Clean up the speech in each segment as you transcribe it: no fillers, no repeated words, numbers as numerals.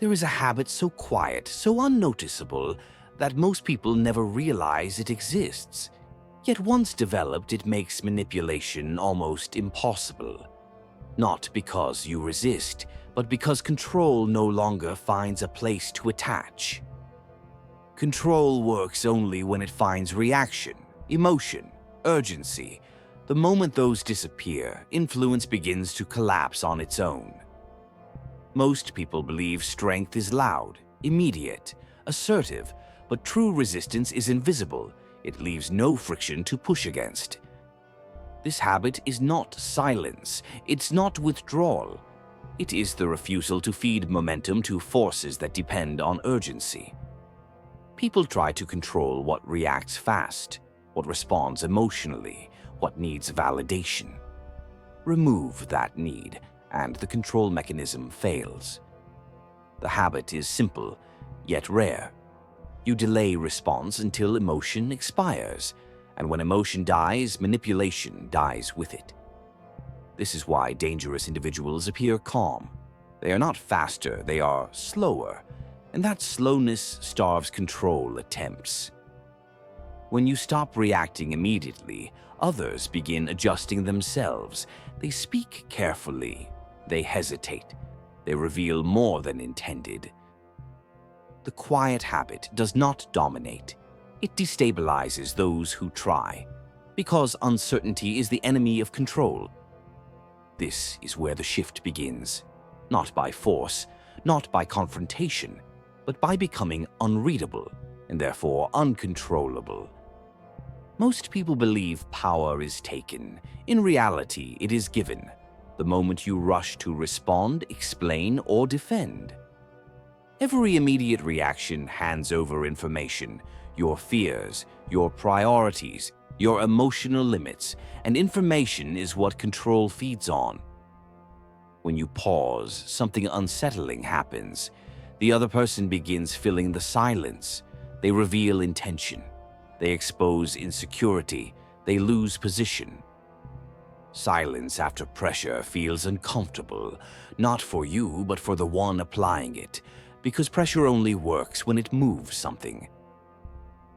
There is a habit so quiet, so unnoticeable, that most people never realize it exists. Yet once developed, it makes manipulation almost impossible. Not because you resist, but because control no longer finds a place to attach. Control works only when it finds reaction, emotion, urgency. The moment those disappear, influence begins to collapse on its own. Most people believe strength is loud, immediate, assertive, but true resistance is invisible. It leaves no friction to push against. This habit is not silence, it's not withdrawal. It is the refusal to feed momentum to forces that depend on urgency. People try to control what reacts fast, what responds emotionally, what needs validation. Remove that need, and the control mechanism fails. The habit is simple, yet rare. You delay response until emotion expires, and when emotion dies, manipulation dies with it. This is why dangerous individuals appear calm. They are not faster, they are slower, and that slowness starves control attempts. When you stop reacting immediately, others begin adjusting themselves. They speak carefully, they hesitate, they reveal more than intended. The quiet habit does not dominate. It destabilizes those who try, because uncertainty is the enemy of control. This is where the shift begins, not by force, not by confrontation, but by becoming unreadable and therefore uncontrollable. Most people believe power is taken. In reality, it is given, the moment you rush to respond, explain, or defend. Every immediate reaction hands over information, your fears, your priorities, your emotional limits, and information is what control feeds on. When you pause, something unsettling happens. The other person begins filling the silence. They reveal intention. They expose insecurity. They lose position. Silence after pressure feels uncomfortable, not for you, but for the one applying it, because pressure only works when it moves something.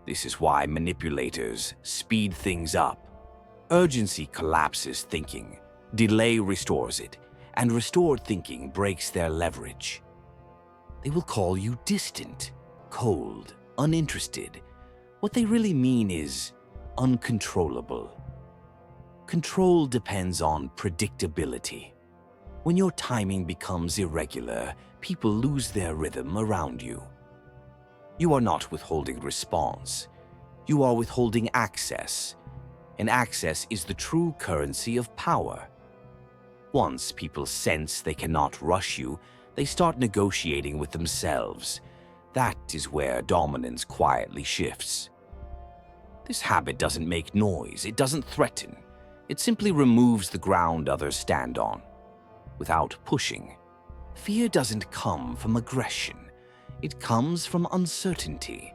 This is why manipulators speed things up. Urgency collapses thinking, delay restores it, and restored thinking breaks their leverage. They will call you distant, cold, uninterested. What they really mean is uncontrollable. Control depends on predictability. When your timing becomes irregular, people lose their rhythm around you. You are not withholding response. You are withholding access. And access is the true currency of power. Once people sense they cannot rush you, they start negotiating with themselves. That is where dominance quietly shifts. This habit doesn't make noise, it doesn't threaten. It simply removes the ground others stand on, without pushing. Fear doesn't come from aggression. It comes from uncertainty,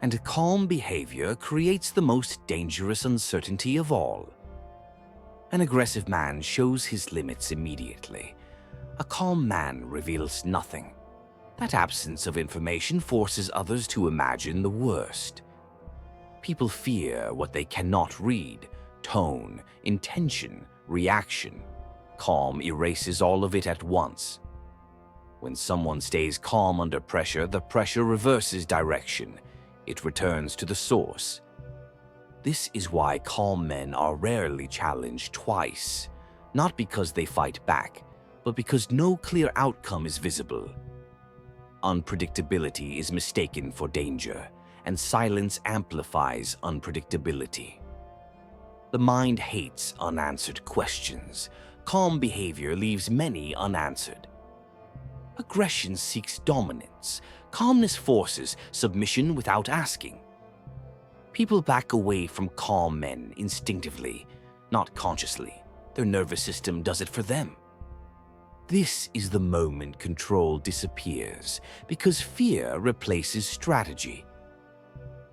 and calm behavior creates the most dangerous uncertainty of all. An aggressive man shows his limits immediately. A calm man reveals nothing. That absence of information forces others to imagine the worst. People fear what they cannot read: tone, intention, reaction. Calm erases all of it at once. When someone stays calm under pressure, the pressure reverses direction. It returns to the source. This is why calm men are rarely challenged twice, not because they fight back, but because no clear outcome is visible. Unpredictability is mistaken for danger, and silence amplifies unpredictability. The mind hates unanswered questions. Calm behavior leaves many unanswered. Aggression seeks dominance. Calmness forces submission without asking. People back away from calm men instinctively, not consciously. Their nervous system does it for them. This is the moment control disappears, because fear replaces strategy.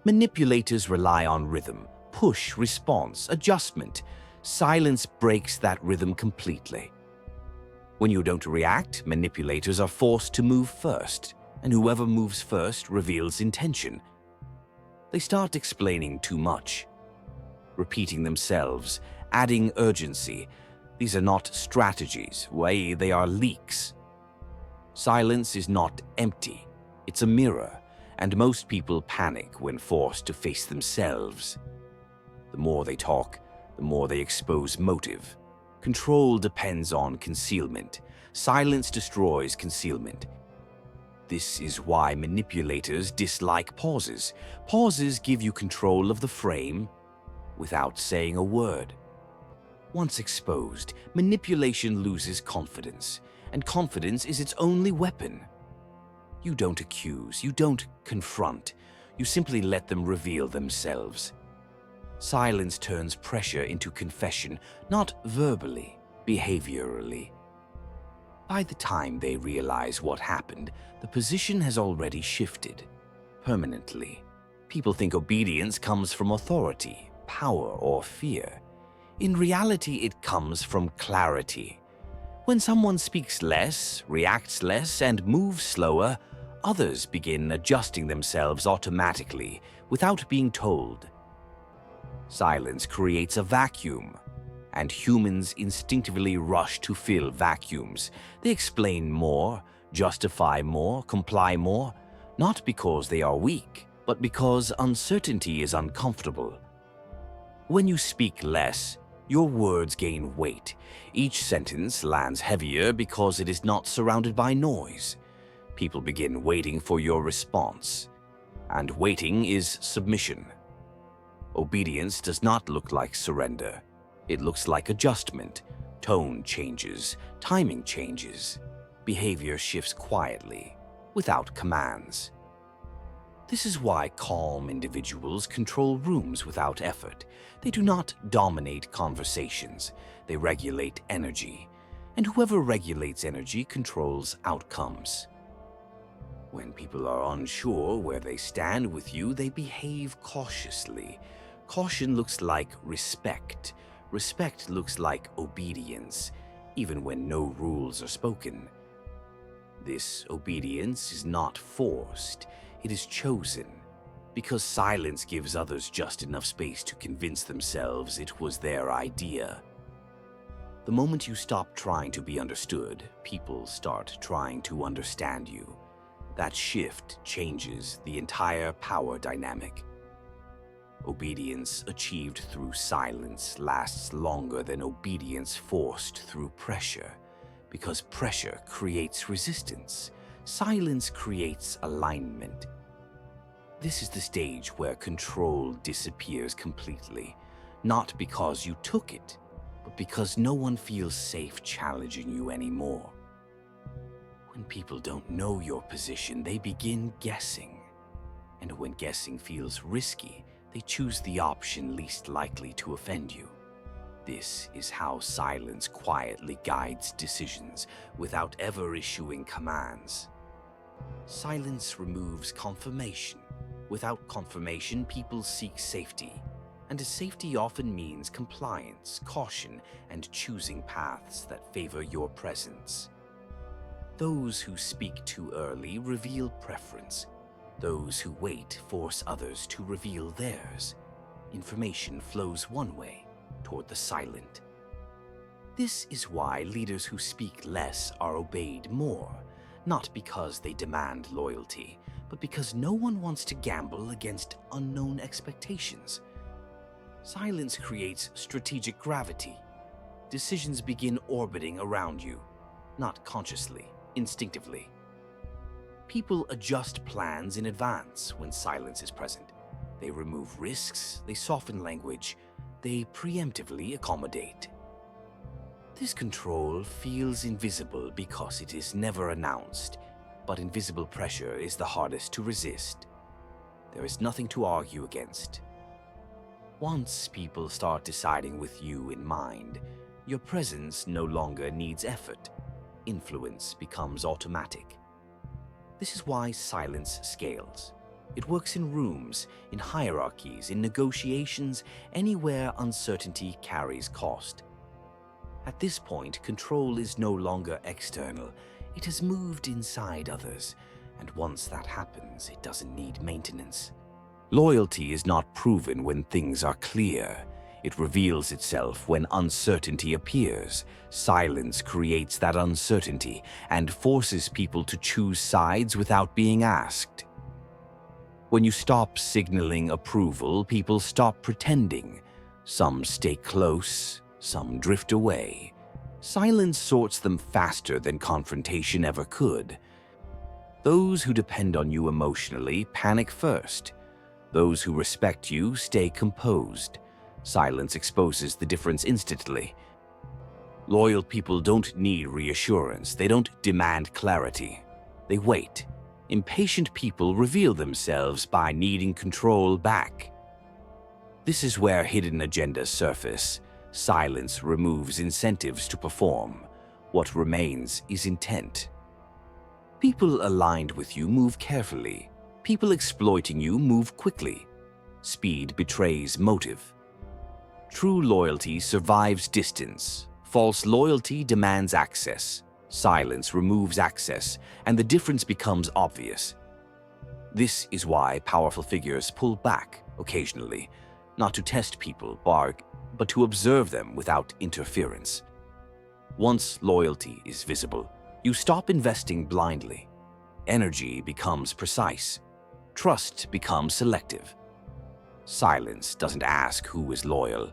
Manipulators rely on rhythm, push, response, adjustment. Silence breaks that rhythm completely. When you don't react, manipulators are forced to move first, and whoever moves first reveals intention. They start explaining too much, repeating themselves, adding urgency. These are not strategies, they are leaks. Silence is not empty, it's a mirror, and most people panic when forced to face themselves. The more they talk, the more they expose motive. Control depends on concealment. Silence destroys concealment. This is why manipulators dislike pauses. Pauses give you control of the frame without saying a word. Once exposed, manipulation loses confidence, and confidence is its only weapon. You don't accuse, you don't confront, you simply let them reveal themselves. Silence turns pressure into confession, not verbally, behaviorally. By the time they realize what happened, the position has already shifted, permanently. People think obedience comes from authority, power, or fear. In reality, it comes from clarity. When someone speaks less, reacts less, and moves slower, others begin adjusting themselves automatically without being told. Silence creates a vacuum, and humans instinctively rush to fill vacuums. They explain more, justify more, comply more, not because they are weak, but because uncertainty is uncomfortable. When you speak less, your words gain weight. Each sentence lands heavier because it is not surrounded by noise. People begin waiting for your response, and waiting is submission. Obedience does not look like surrender. It looks like adjustment. Tone changes, timing changes. Behavior shifts quietly, without commands. This is why calm individuals control rooms without effort. They do not dominate conversations. They regulate energy. And whoever regulates energy controls outcomes. When people are unsure where they stand with you, they behave cautiously. Caution looks like respect. Respect looks like obedience, even when no rules are spoken. This obedience is not forced, it is chosen, because silence gives others just enough space to convince themselves it was their idea. The moment you stop trying to be understood, people start trying to understand you. That shift changes the entire power dynamic. Obedience achieved through silence lasts longer than obedience forced through pressure, because pressure creates resistance. Silence creates alignment. This is the stage where control disappears completely, not because you took it, but because no one feels safe challenging you anymore. When people don't know your position, they begin guessing. And when guessing feels risky, they choose the option least likely to offend you. This is how silence quietly guides decisions without ever issuing commands. Silence removes confirmation. Without confirmation, people seek safety. And safety often means compliance, caution, and choosing paths that favor your presence. Those who speak too early reveal preference. Those who wait force others to reveal theirs. Information flows one way, toward the silent. This is why leaders who speak less are obeyed more, not because they demand loyalty, but because no one wants to gamble against unknown expectations. Silence creates strategic gravity. Decisions begin orbiting around you, not consciously, instinctively. People adjust plans in advance when silence is present. They remove risks, they soften language, they preemptively accommodate. This control feels invisible because it is never announced, but invisible pressure is the hardest to resist. There is nothing to argue against. Once people start deciding with you in mind, your presence no longer needs effort. Influence becomes automatic. This is why silence scales. It works in rooms, in hierarchies, in negotiations, anywhere uncertainty carries cost. At this point, control is no longer external. It has moved inside others, and once that happens, it doesn't need maintenance. Loyalty is not proven when things are clear. It reveals itself when uncertainty appears. Silence creates that uncertainty and forces people to choose sides without being asked. When you stop signaling approval, people stop pretending. Some stay close, some drift away. Silence sorts them faster than confrontation ever could. Those who depend on you emotionally panic first. Those who respect you stay composed. Silence exposes the difference instantly. Loyal people don't need reassurance. They don't demand clarity. They wait. Impatient people reveal themselves by needing control back. This is where hidden agendas surface. Silence removes incentives to perform. What remains is intent. People aligned with you move carefully. People exploiting you move quickly. Speed betrays motive. True loyalty survives distance. False loyalty demands access. Silence removes access, and the difference becomes obvious. This is why powerful figures pull back occasionally, not to test people, but to observe them without interference. Once loyalty is visible, you stop investing blindly. Energy becomes precise. Trust becomes selective. Silence doesn't ask who is loyal.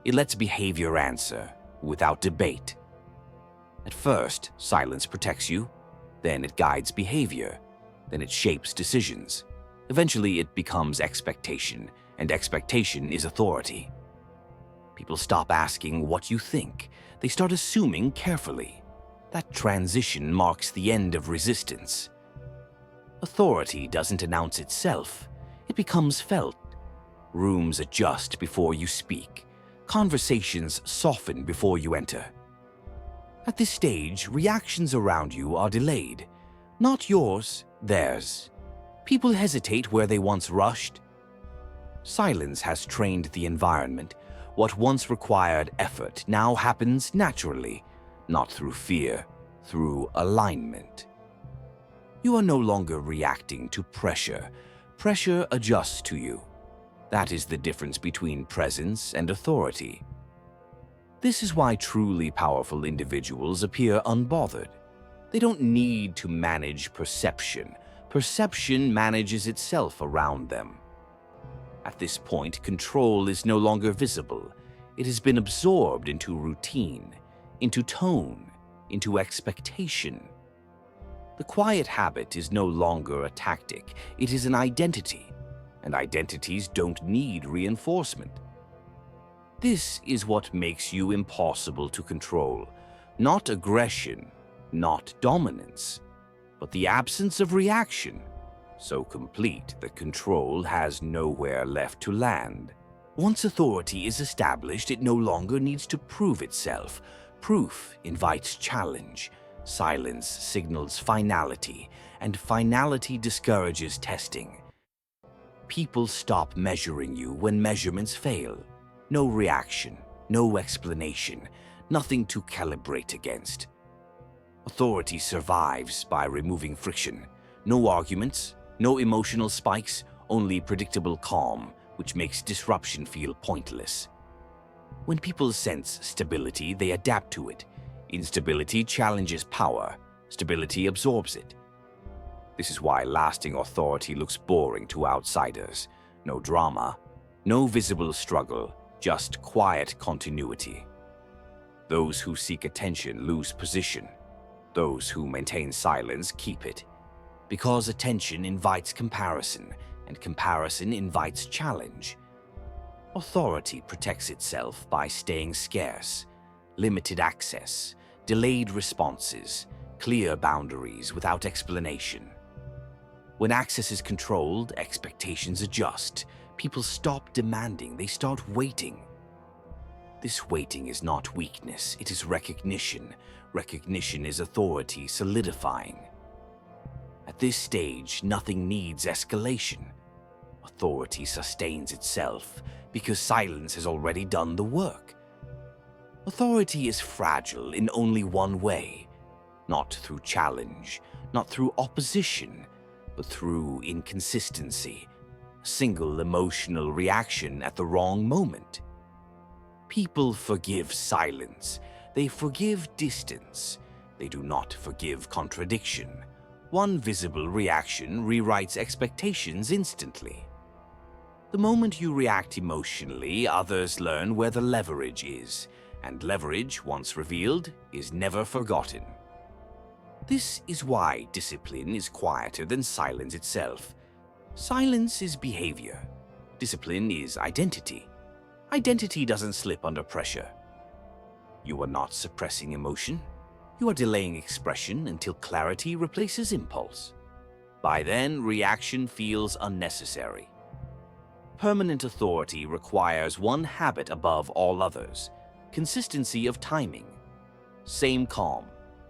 It lets behavior answer, without debate. At first, silence protects you, then it guides behavior, then it shapes decisions. Eventually, it becomes expectation, and expectation is authority. People stop asking what you think. They start assuming carefully. That transition marks the end of resistance. Authority doesn't announce itself. It becomes felt. Rooms adjust before you speak. Conversations soften before you enter. At this stage, reactions around you are delayed. Not yours, theirs. People hesitate where they once rushed. Silence has trained the environment. What once required effort now happens naturally, not through fear, through alignment. You are no longer reacting to pressure. Pressure adjusts to you. That is the difference between presence and authority. This is why truly powerful individuals appear unbothered. They don't need to manage perception. Perception manages itself around them. At this point, control is no longer visible. It has been absorbed into routine, into tone, into expectation. The quiet habit is no longer a tactic. It is an identity, and identities don't need reinforcement. This is what makes you impossible to control. Not aggression, not dominance, but the absence of reaction, so complete that control has nowhere left to land. Once authority is established, it no longer needs to prove itself. Proof invites challenge. Silence signals finality, and finality discourages testing. People stop measuring you when measurements fail. No reaction, no explanation, nothing to calibrate against. Authority survives by removing friction. No arguments, no emotional spikes, only predictable calm, which makes disruption feel pointless. When people sense stability, they adapt to it. Instability challenges power. Stability absorbs it. This is why lasting authority looks boring to outsiders. No drama, no visible struggle, just quiet continuity. Those who seek attention lose position. Those who maintain silence keep it. Because attention invites comparison, and comparison invites challenge. Authority protects itself by staying scarce. Limited access, delayed responses, clear boundaries without explanation. When access is controlled, expectations adjust. People stop demanding, they start waiting. This waiting is not weakness, it is recognition. Recognition is authority solidifying. At this stage, nothing needs escalation. Authority sustains itself because silence has already done the work. Authority is fragile in only one way, not through challenge, not through opposition, but through inconsistency, a single emotional reaction at the wrong moment. People forgive silence, they forgive distance, they do not forgive contradiction. One visible reaction rewrites expectations instantly. The moment you react emotionally, others learn where the leverage is, and leverage, once revealed, is never forgotten. This is why discipline is quieter than silence itself. Silence is behavior. Discipline is identity. Identity doesn't slip under pressure. You are not suppressing emotion. You are delaying expression until clarity replaces impulse. By then, reaction feels unnecessary. Permanent authority requires one habit above all others: consistency of timing. Same calm,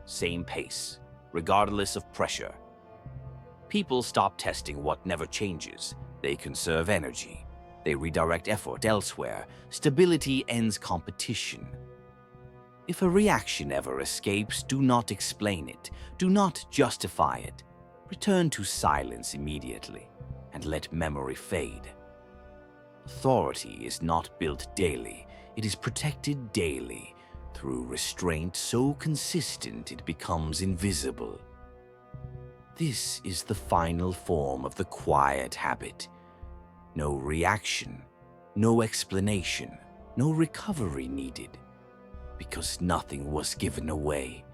same pace, regardless of pressure. People stop testing what never changes. They conserve energy. They redirect effort elsewhere. Stability ends competition. If a reaction ever escapes, do not explain it. Do not justify it. Return to silence immediately and let memory fade. Authority is not built daily. It is protected daily through restraint so consistent it becomes invisible. This is the final form of the quiet habit. No reaction, no explanation, no recovery needed, because nothing was given away.